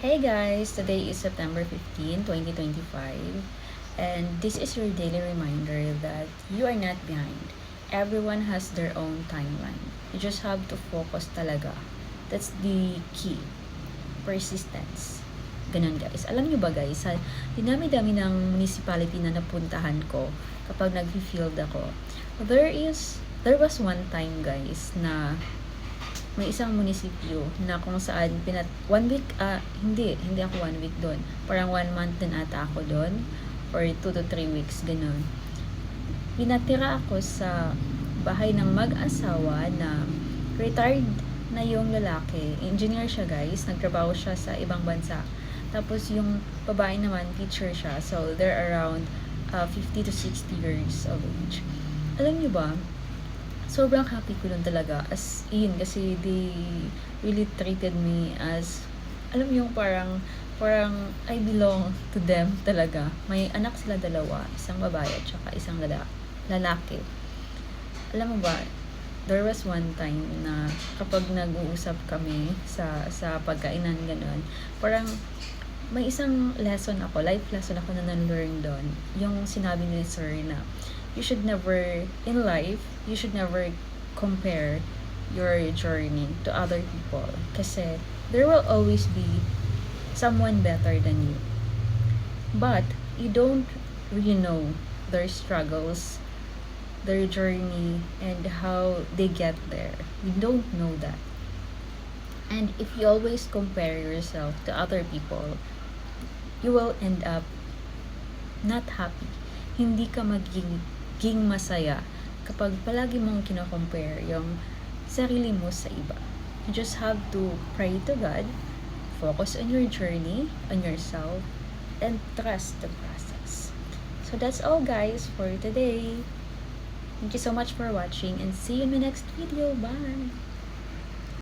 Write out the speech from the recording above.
Hey guys! Today is September 15, 2025, and this is your daily reminder that you are not behind. Everyone has their own timeline. You just have to focus talaga. That's the key. Persistence. Ganun guys. Alam nyo ba guys, sa dinami-dami ng municipality na napuntahan ko kapag nag-field ako, there was one time guys na may isang munisipyo na kung saan one week, hindi ako 1 week doon. Parang 1 month din ata ako doon, or 2 to 3 weeks, ganun. Pinatira ako sa bahay ng mag-asawa na retired na yung lalaki. Engineer siya guys, nagtrabaho siya sa ibang bansa. Tapos yung babae naman, teacher siya. So they're around 50 to 60 years of age. Alam niyo ba, sobrang happy ko lang talaga, as in, kasi they really treated me as, alam mo yung parang I belong to them talaga. May anak sila dalawa, isang babae at saka isang lalaki. Alam mo ba, there was one time na kapag nag-uusap kami sa pagkainan gano'n, parang may isang life lesson ako na na-learn doon. Yung sinabi ni sir na, you should never compare your journey to other people, kasi there will always be someone better than you, but you don't really know their struggles, their journey, and how they get there. You don't know that. And if you always compare yourself to other people, you will end up not happy. Hindi ka magiging masaya kapag palagi mong kino-compare yung sarili mo sa iba. You just have to pray to God, focus on your journey, on yourself, and trust the process. So that's all guys for today. Thank you so much for watching, and see you in my next video. Bye!